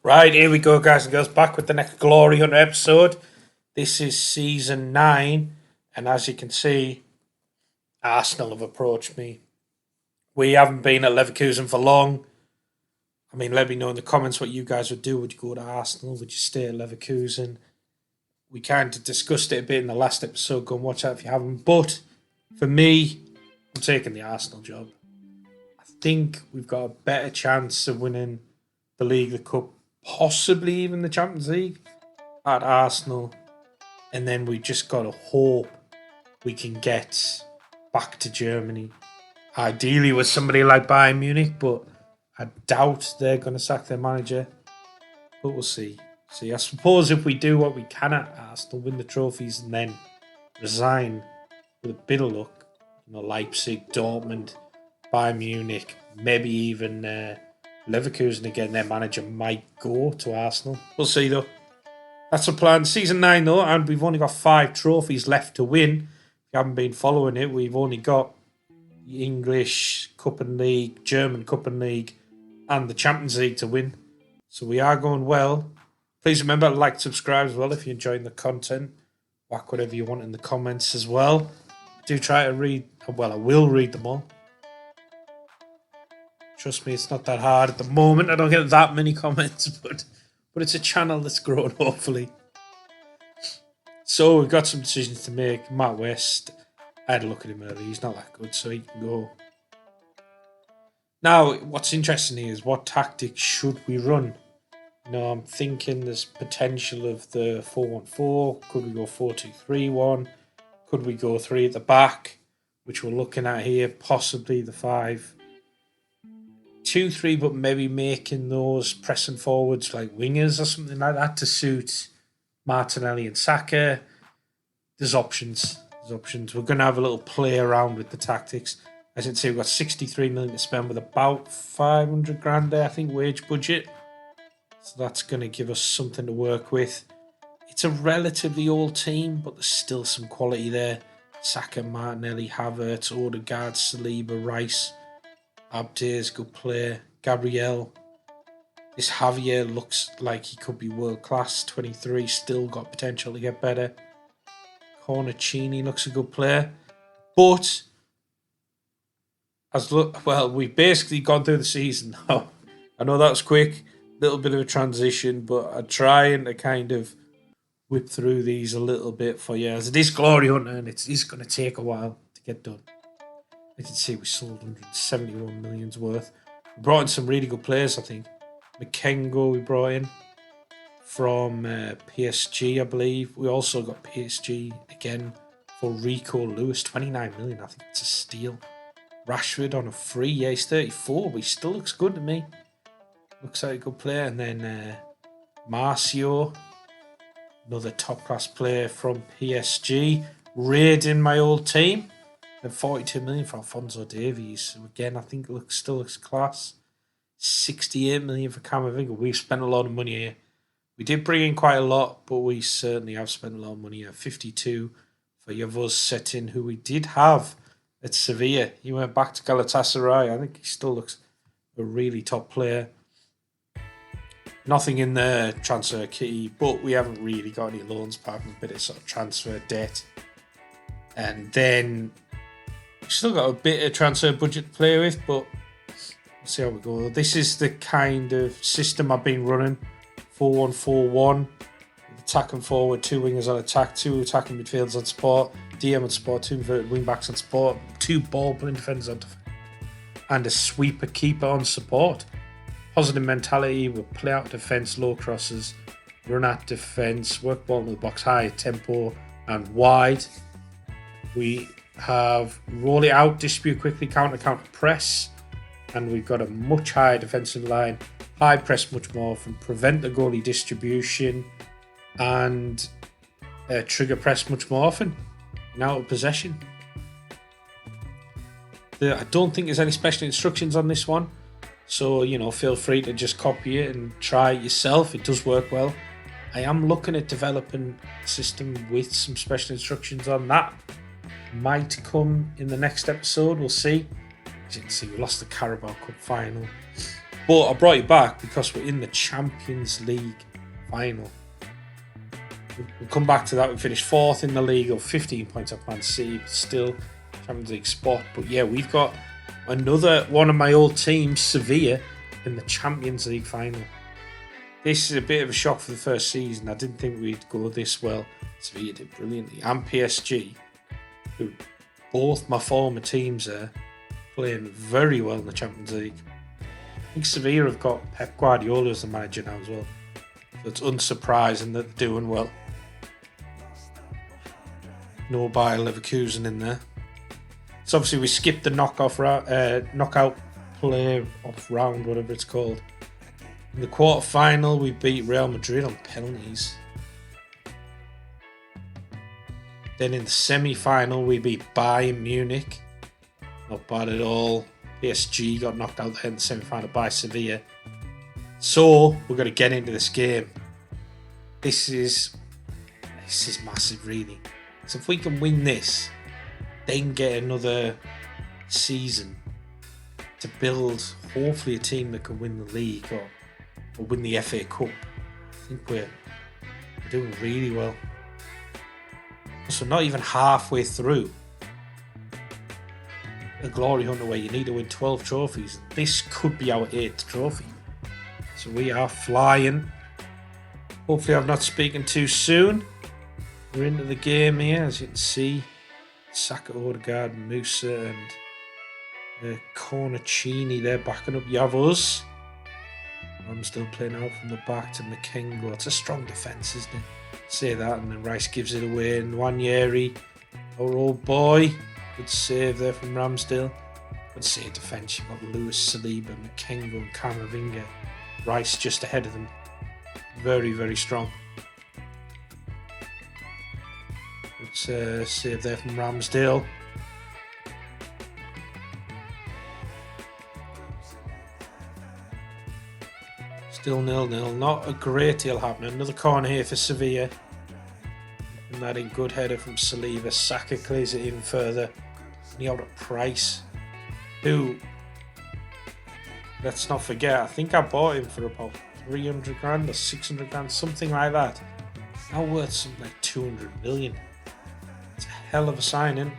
Right, here we go, guys and girls, back with the next Glory Hunter episode. This is season 9, and as you can see, Arsenal have approached me. We haven't been at Leverkusen for long. I mean, let me know in the comments what you guys would do. Would you go to Arsenal? Would you stay at Leverkusen? We kind of discussed it a bit in the last episode. Go and watch that if you haven't. But for me, I'm taking the Arsenal job. I think we've got a better chance of winning the League, the Cup, possibly even the Champions League at Arsenal. And then we just got to hope we can get back to Germany. Ideally with somebody like Bayern Munich, but I doubt they're going to sack their manager. But we'll see. See, I suppose if we do what we can at Arsenal, win the trophies and then resign with a bit of luck, Leipzig, Dortmund, Bayern Munich, maybe even Leverkusen again, their manager might go to Arsenal. We'll see though. That's the plan. Season 9 though, and we've only got 5 trophies left to win. If you haven't been following it, we've only got the English Cup and League, German Cup and League, and the Champions League to win. So we are going well. Please remember to like, subscribe as well if you're enjoying the content. Whack whatever you want in the comments as well. Do try to read, well, I will read them all. Trust me, it's not that hard at the moment. I don't get that many comments, but it's a channel that's grown, hopefully. So we've got some decisions to make. Matt West, I had a look at him earlier. He's not that good, so he can go. Now, what's interesting here is what tactics should we run? I'm thinking there's potential of the 4-1-4. Could we go 4-2-3-1? Could we go 3 at the back, which we're looking at here? Possibly the 5-2-3, but maybe making those pressing forwards like wingers or something like that to suit Martinelli and Saka. There's options. We're going to have a little play around with the tactics. As you can see, we've got 63 million to spend with about 500 grand there, I think, wage budget. So that's going to give us something to work with. It's a relatively old team, but there's still some quality there. Saka, Martinelli, Havertz, Odegaard, Saliba, Rice, Abdi's good player. Gabriel. This Javier looks like he could be world class. 23, still got potential to get better. Cornacini looks a good player. But we've basically gone through the season now. I know that was quick. Little bit of a transition, but I'm trying to kind of whip through these a little bit for you. As it is Glory Hunter, and it's going to take a while to get done. You can see we sold 171 million's worth. We brought in some really good players, I think. Makengo we brought in from PSG, I believe. We also got PSG again for Rico Lewis, 29 million. I think it's a steal. Rashford on a free. Yeah, he's 34, but he still looks good to me. Looks like a good player. And then Marcio, another top-class player from PSG. Raiding my old team. And 42 million for Alphonso Davies. So again, I think it still looks class. 68 million for Camavinga. We've spent a lot of money here. We did bring in quite a lot, but we certainly have spent a lot of money here. 52 for Yavuz Setin, who we did have at Sevilla. He went back to Galatasaray. I think he still looks a really top player. Nothing in the transfer kitty, but we haven't really got any loans apart from a bit of sort of transfer debt. And then we've still got a bit of transfer budget to play with, but we'll see how we go. This is the kind of system I've been running. 4-1-4-1. Attacking forward, 2 wingers on attack, 2 attacking midfielders on support, DM on support, 2 inverted wing backs on support, 2 ball-playing defenders on defence, and a sweeper keeper on support. Positive mentality, we'll play out defence, low crosses, run at defence, work ball in the box high, tempo and wide. We have roll it out, distribute quickly, counter press, and we've got a much higher defensive line, high press much more often, prevent the goalie distribution, and trigger press much more often in out of possession. I don't think there's any special instructions on this one. So, feel free to just copy it and try it yourself. It does work well. I am looking at developing a system with some special instructions on that. Might come in the next episode. We'll see. As you can see, we lost the Carabao Cup final. But I brought it back because we're in the Champions League final. We'll come back to that. We finished 4th in the league, or 15 points off Man City, but still Champions League spot. But yeah, we've got another one of my old teams, Sevilla, in the Champions League final. This is a bit of a shock for the first season. I didn't think we'd go this well. Sevilla did brilliantly. And PSG, who both my former teams are playing very well in the Champions League. I think Sevilla have got Pep Guardiola as the manager now as well. So it's unsurprising that they're doing well. No Bayer Leverkusen in there. So obviously we skipped the knockout play-off round, whatever it's called. In the quarter-final, we beat Real Madrid on penalties. Then in the semi-final, we beat Bayern Munich. Not bad at all. PSG got knocked out there in the semi-final by Sevilla. So we're going to get into this game. This is massive, really. So if we can win this, then get another season to build, hopefully, a team that can win the league or win the FA Cup, I think we're doing really well. So not even halfway through a glory hunter where you need to win 12 trophies. This could be our 8th trophy. So we are flying. Hopefully I'm not speaking too soon. We're into the game here, as you can see. Saka, Odegaard, Musa and Cornacini there backing up Yavuz. Ramsdale playing out from the back to McKengo. It's a strong defence, isn't it? Say that, and then Rice gives it away. And Nwaneri, our old boy. Good save there from Ramsdale. Good save defence. You've got Lewis, Saliba, McKengo and Camavinga. Rice just ahead of them. Very, very strong. Good save there from Ramsdale. Still 0-0. Not a great deal happening. Another corner here for Sevilla. And that in, good header from Saliba. Saka clears it in further. And he out at Price, who, let's not forget, I think I bought him for about 300 grand or 600 grand, something like that. Now worth something like 200 million. It's a hell of a signing.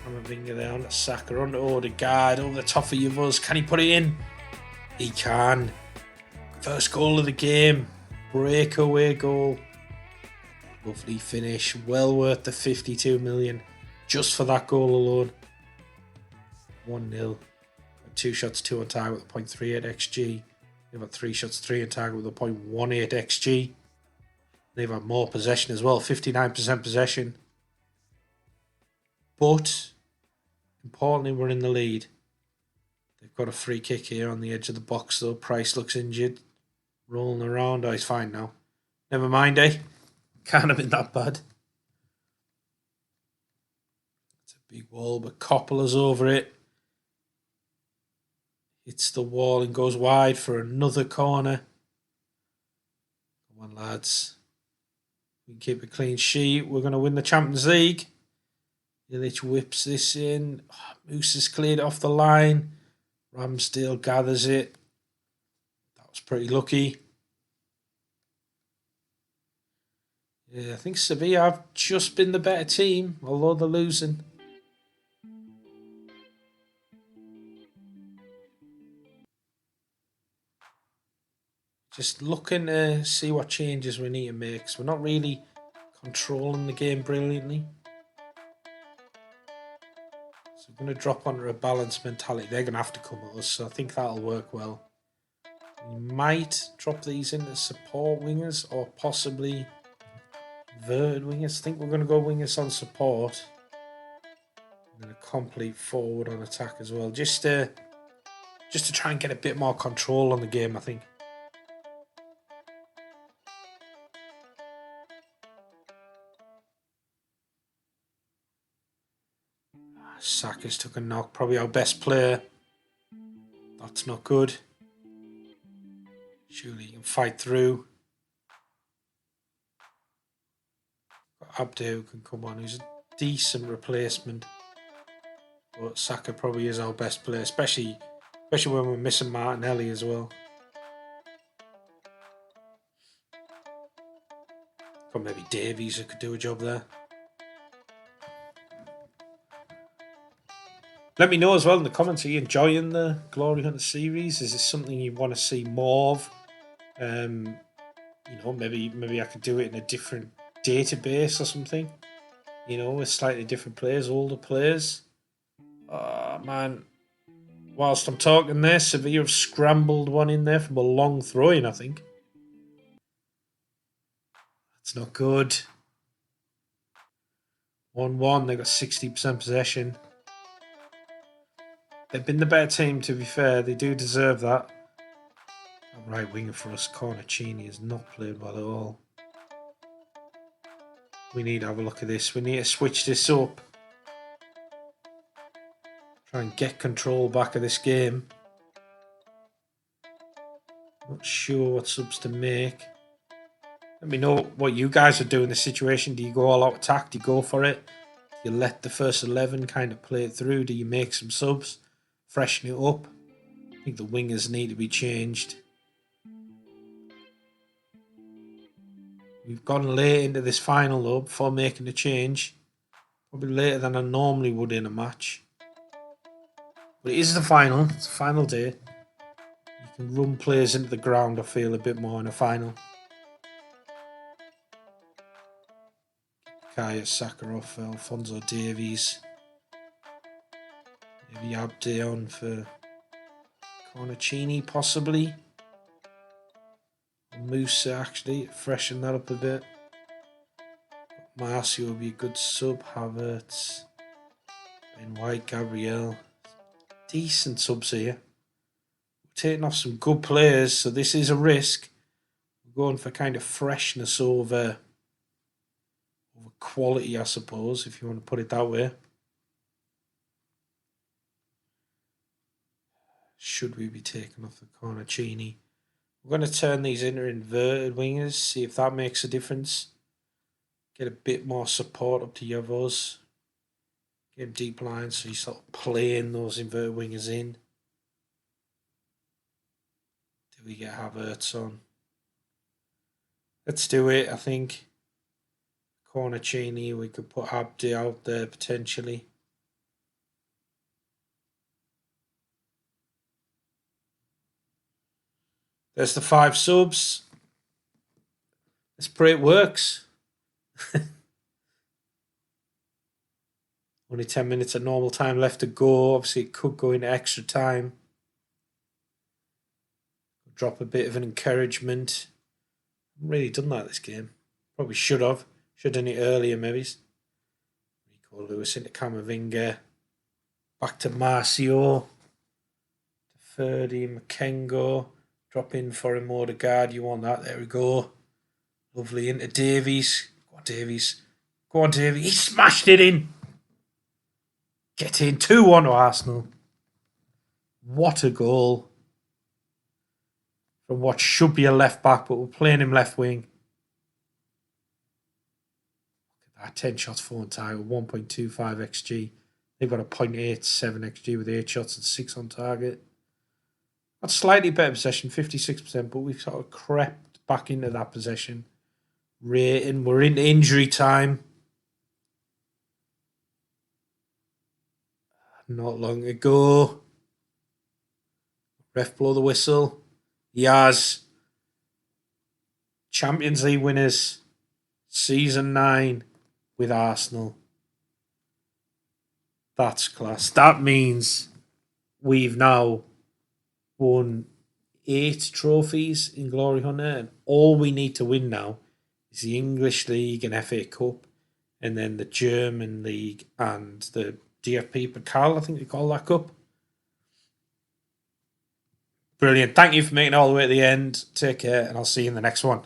Camavinga there on the Saka, on the Odegaard, over the top of Yavuz. Can he put it in? He can. First goal of the game. Breakaway goal. Lovely finish. Well worth the 52 million just for that goal alone. 1-0. 2 shots, 2 on target with a 0.38 XG. They've had 3 shots, 3 on target with a 0.18 XG. They've had more possession as well. 59% possession. But importantly, we're in the lead. They've got a free kick here on the edge of the box though. Price looks injured. Rolling around. Oh, he's fine now. Never mind, eh? Can't have been that bad. It's a big wall, but Coppola's over it. Hits the wall and goes wide for another corner. Come on, lads. We can keep a clean sheet. We're going to win the Champions League. Illich whips this in. Oh, Moose has cleared it off the line. Ramsdale gathers it. That was pretty lucky. Yeah, I think Sevilla have just been the better team, although they're losing. Just looking to see what changes we need to make, because we're not really controlling the game brilliantly. So we're going to drop onto a balanced mentality. They're going to have to come at us, so I think that'll work well. We might drop these into support wingers or possibly inverted wingers. I think we're going to go wingers on support. And then a complete forward on attack as well. Just to try and get a bit more control on the game, I think. Saka's took a knock. Probably our best player. That's not good. Surely he can fight through. Abde who can come on, who's a decent replacement. But Saka probably is our best player, especially Especially when we're missing Martinelli as well. Or maybe Davies who could do a job there. Let me know as well in the comments, are you enjoying the Glory Hunter series? Is this something you want to see more of? Maybe I could do it in a different database or something. With slightly different players, older players. Oh, man. Whilst I'm talking there, Sevilla have scrambled one in there from a long throw-in, I think. That's not good. 1-1, they got 60% possession. They've been the better team, to be fair. They do deserve that. Right winger for us, Cornacini, has not played well at all. We need to have a look at this. We need to switch this up. Try and get control back of this game. Not sure what subs to make. Let me know what you guys are doing in this situation. Do you go all out attack? Do you go for it? Do you let the first 11 kind of play it through? Do you make some subs? Freshen it up? I think the wingers need to be changed. We've gone late into this final though before making the change. Probably later than I normally would in a match. But it is the final. It's the final day. You can run players into the ground, I feel, a bit more in a final. Kaya Sakharov, Alphonso Davies. Maybe Abde on for Cornacini, possibly. Musa, actually, freshen that up a bit. Marcio would be a good sub. Havertz, Ben White, Gabriel. Decent subs here. We're taking off some good players, so this is a risk. We're going for kind of freshness over quality, I suppose, if you want to put it that way. Should we be taking off the Cornacini? We're going to turn these into inverted wingers, see if that makes a difference. Get a bit more support up to Yavos. Get him deep line so he's sort of playing those inverted wingers in. Do we get Havertz on? Let's do it, I think. Cornacini, we could put Abdi out there potentially. There's the 5 subs. Let's pray it works. Only 10 minutes at normal time left to go. Obviously, it could go into extra time. Drop a bit of an encouragement. I haven't really done that this game. Probably should have. Should have done it earlier, maybe. Rico Lewis into Camavinga. Back to Marcio. To Ferdy, Makengo. Drop in for him, Odegaard. You want that? There we go. Lovely into Davies. Go on, Davies. Go on, Davies. He smashed it in. Get in. 2-1 to Arsenal. What a goal. From what should be a left back, but we're playing him left wing. Look at that. 10 shots, 4 on target, 1.25 XG. They've got a 0.87 XG with 8 shots and 6 on target. That's slightly better possession, 56%, but we've sort of crept back into that possession rating. We're in injury time. Not long ago. Ref blow the whistle. He has. Champions League winners. Season 9 with Arsenal. That's class. That means we've now won 8 trophies in Glory Hunter, and all we need to win now is the English League and FA Cup, and then the German League and the DFP Pokal, I think they call that cup. Brilliant. Thank you for making it all the way to the end. Take care, and I'll see you in the next one.